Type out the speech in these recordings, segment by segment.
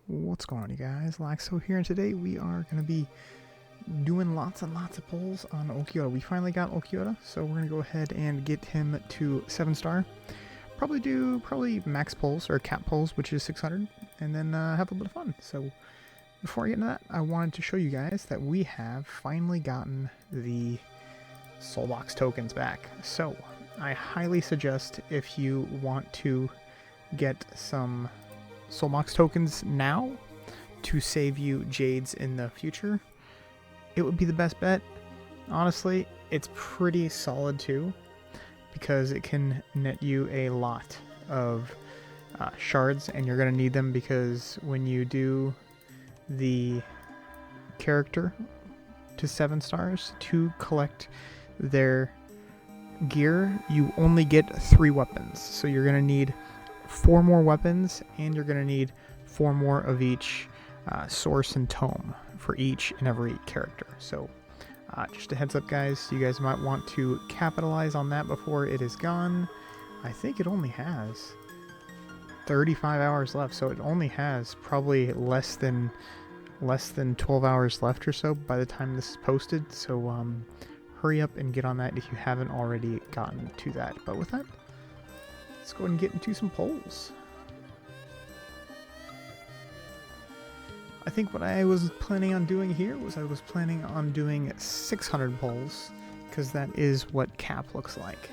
What's going on, you guys? Laxo here, and today we are going to be doing lots and lots of pulls on Ulquiorra. We finally got Ulquiorra, so we're going to go ahead and get him to 7-star. Probably do max pulls, or cap pulls, which is 600, and then have a little bit of fun. So before I get into that, I wanted to show you guys that we have finally gotten the Soulbox tokens back. So I highly suggest, if you want to get some Soulbox tokens now to save you Jades in the future, it would be the best bet. Honestly, it's pretty solid too, because it can net you a lot of shards, and you're going to need them, because when you do the character to 7 stars to collect their gear, you only get 3 weapons. So you're going to need 4 more weapons, and you're going to need 4 more of each source and tome for each and every character. So just a heads up, guys, you guys might want to capitalize on that before it is gone. I think it only has 35 hours left, so it only has probably less than 12 hours left or so by the time this is posted. So hurry up and get on that if you haven't already gotten to that. But with that, let's go ahead and get into some polls. I think what I was planning on doing here was I was planning on doing 600 polls, because that is what cap looks like.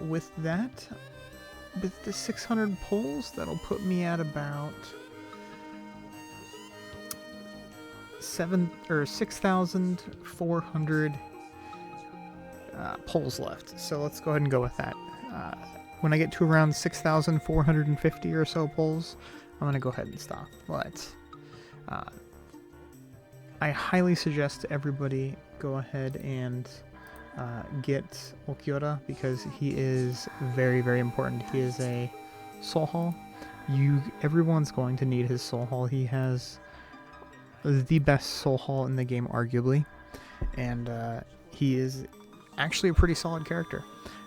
With that, with the 600 polls, that'll put me at about 6,400 polls left. So let's go ahead and go with that. When I get to around 6,450 or so polls, I'm going to go ahead and stop. But I highly suggest everybody go ahead and get Ulquiorra, because he is very, very important. He is a soul haul. Everyone's going to need his soul haul. He has the best soul haul in the game, arguably, and he is actually a pretty solid character.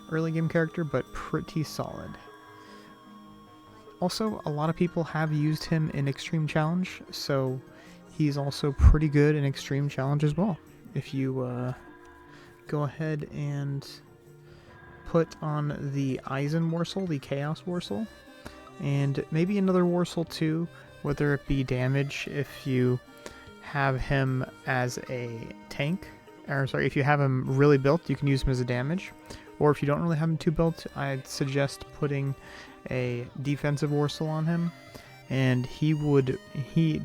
Early game character, but pretty solid. Also, a lot of people have used him in Extreme Challenge, so he's also pretty good in Extreme Challenge as well. If you go ahead and put on the Eisen Warsoul, the Chaos Warsoul, and maybe another Warsoul too, whether it be damage if you have him as a tank, or sorry, if you have him really built, you can use him as a damage. Or if you don't really have him too built, I'd suggest putting a defensive Warsoul on him, and he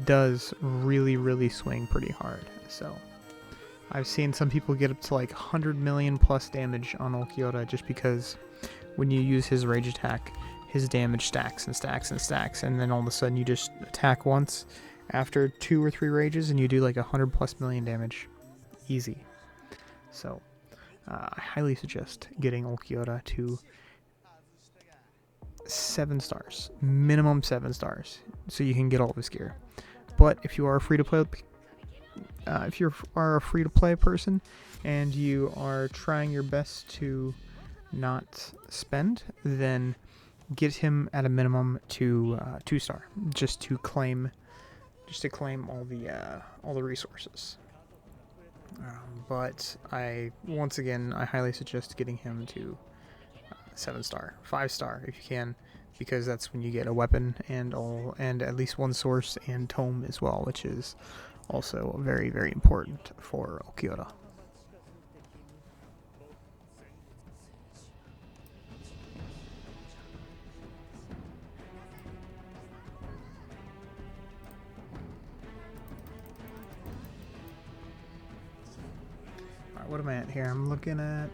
does really, really swing pretty hard. So I've seen some people get up to like 100 million plus damage on Ulquiorra, just because when you use his rage attack, his damage stacks and stacks and stacks, and then all of a sudden you just attack once after 2 or 3 rages and you do like 100 plus million damage. Easy. So I highly suggest getting Ulquiorra to 7 stars, minimum 7 stars, so you can get all of his gear. But if you are a free-to-play, person and you are trying your best to not spend, then get him at a minimum to 2-star, just to claim all the resources. But once again, I highly suggest getting him to 7-star, 5-star if you can, because that's when you get a weapon and at least 1 source and tome as well, which is also very, very important for Ulquiorra. What am I at here? I'm looking at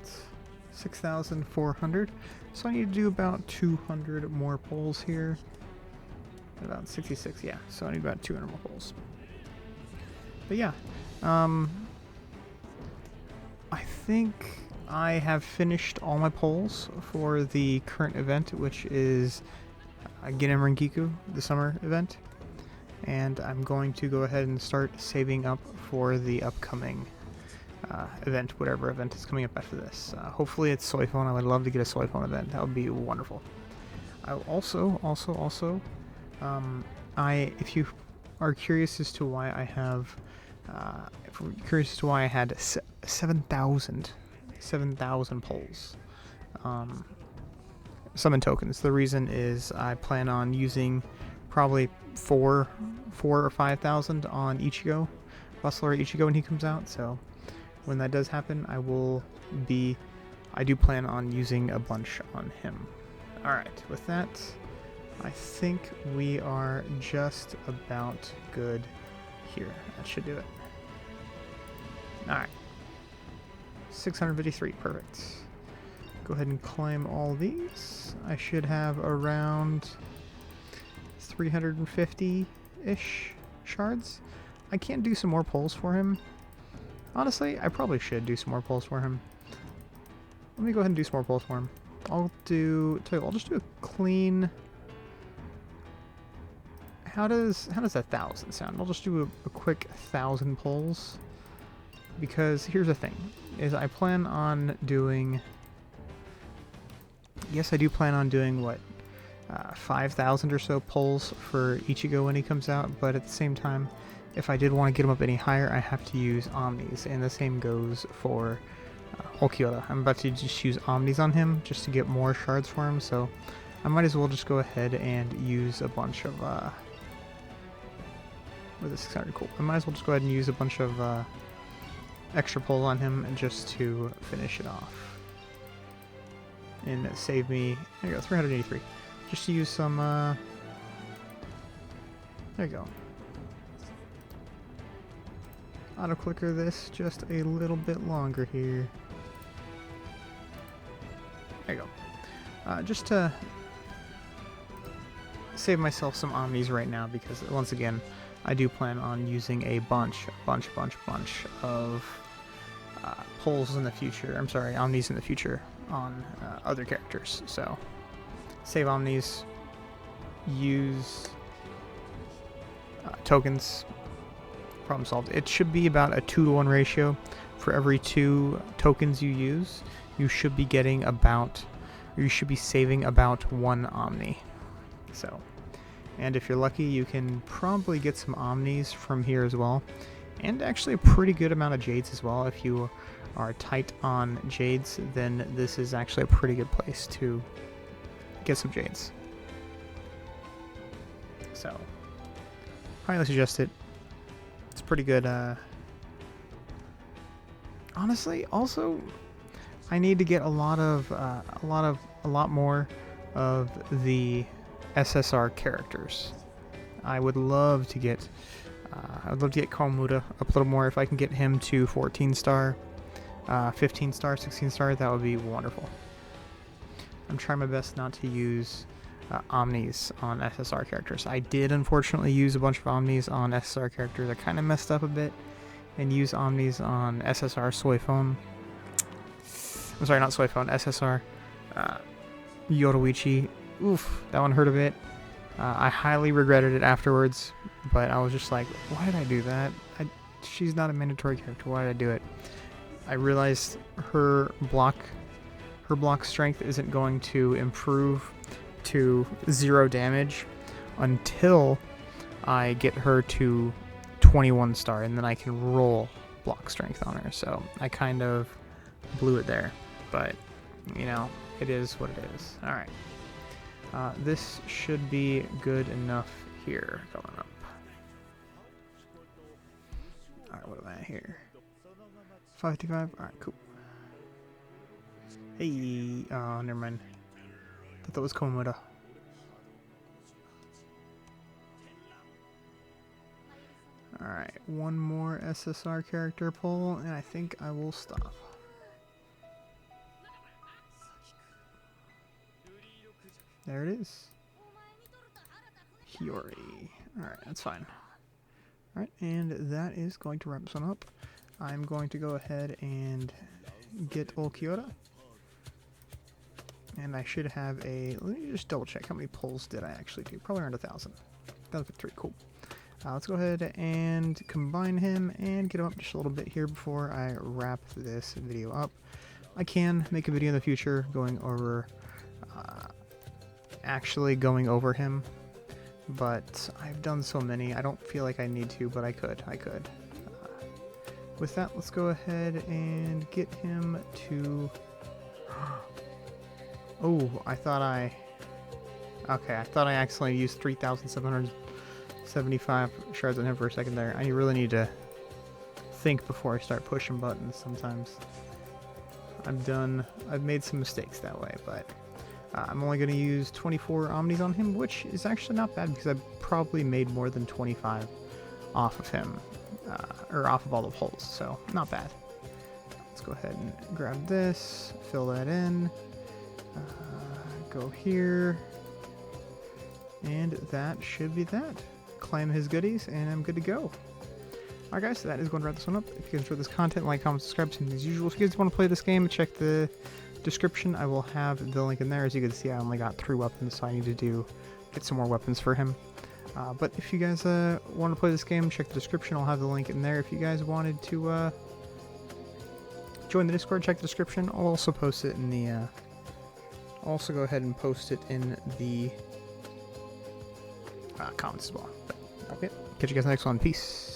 6,400. So I need to do about 200 more polls here. About 66, yeah. So I need about 200 more polls. But yeah, I think I have finished all my polls for the current event, which is Ginen Renkiku, the summer event. And I'm going to go ahead and start saving up for the upcoming event, whatever event is coming up after this. Hopefully it's Soy Phone. I would love to get a Soy Phone event. That would be wonderful. I also if you are curious as to why I have, if you're curious as to why I had 7,000 pulls, summon tokens. The reason is I plan on using probably 4 or 5,000 on Ichigo, Bustler Ichigo when he comes out. So when that does happen, I do plan on using a bunch on him. Alright, with that, I think we are just about good here. That should do it. Alright. 653, perfect. Go ahead and claim all these. I should have around 350-ish shards. I can do some more pulls for him. Honestly, I probably should do some more pulls for him. Let me go ahead and do some more pulls for him. I'll just do a clean... How does 1,000 sound? I'll just do a quick 1,000 pulls. Because here's the thing, is I plan on doing... Yes, I do plan on doing, what, 5,000 or so pulls for Ichigo when he comes out, but at the same time, if I did want to get him up any higher, I have to use Omnis, and the same goes for Ulquiorra. I'm about to just use Omnis on him, just to get more shards for him, so I might as well just go ahead and use a bunch of, with the 600, cool. I might as well just go ahead and use a bunch of, extra pulls on him just to finish it off. And save me, there you go, 383. Just to use some, there you go. Auto clicker this just a little bit longer here. There you go. Just to save myself some Omnis right now, because once again, I do plan on using a bunch of pulls in the future. I'm sorry, Omnis in the future on other characters. So save Omnis, use tokens. Problem solved. It should be about a 2-to-1 ratio. For every 2 tokens you use, you should be getting about, or you should be saving about 1 Omni. So, and if you're lucky, you can probably get some Omnis from here as well, and actually a pretty good amount of Jades as well. If you are tight on Jades, then this is actually a pretty good place to get some Jades. So, highly suggest it. It's pretty good. Honestly, also, I need to get a lot more of the SSR characters. I would love to get Komura up a little more. If I can get him to 14 star, 15 star, 16 star, that would be wonderful. I'm trying my best not to use Omnis on SSR characters. I did unfortunately use a bunch of Omnis on SSR characters. I kind of messed up a bit and used Omnis on SSR Soifon. I'm sorry, not Soifon, SSR Yoruichi. Oof, that one hurt a bit. I highly regretted it afterwards, but I was just like, why did I do that? She's not a mandatory character. Why did I do it? I realized her block strength isn't going to improve to 0 damage until I get her to 21 star, and then I can roll block strength on her. So I kind of blew it there, but you know, it is what it is. All right, this should be good enough here. Going up. All right, what am I at here? 555. All right, cool. Hey, oh, never mind. Thought that was Komura. Alright, one more SSR character pull, and I think I will stop. There it is. Hiyori. Alright, that's fine. Alright, and that is going to wrap this one up. I'm going to go ahead and get Ulquiorra. And I should have a... Let me just double check. How many pulls did I actually do? Probably around 1,000. 1,003. Cool. Let's go ahead and combine him and get him up just a little bit here before I wrap this video up. I can make a video in the future going over... actually going over him. but I've done so many. I don't feel like I need to, but I could. With that, let's go ahead and get him to... Oh, I thought I accidentally used 3,775 shards on him for a second there. I really need to think before I start pushing buttons sometimes. I've made some mistakes that way, but I'm only going to use 24 omnis on him, which is actually not bad because I've probably made more than 25 off of him, or off of all the pulls, so not bad. Let's go ahead and grab this, fill that in, go here, and that should be that. Claim his goodies, and I'm good to go. Alright guys, so that is going to wrap this one up. If you guys enjoyed this content, like, comment, subscribe, same as usual. If you guys want to play this game, check the description. I will have the link in there. As you can see, I only got 3 weapons, so I need to get some more weapons for him. But if you guys want to play this game, check the description. I'll have the link in there. If you guys wanted to join the Discord, check the description. I'll also post it in the... I'll also go ahead and post it in the comments as well. But, okay, catch you guys in the next one. Peace.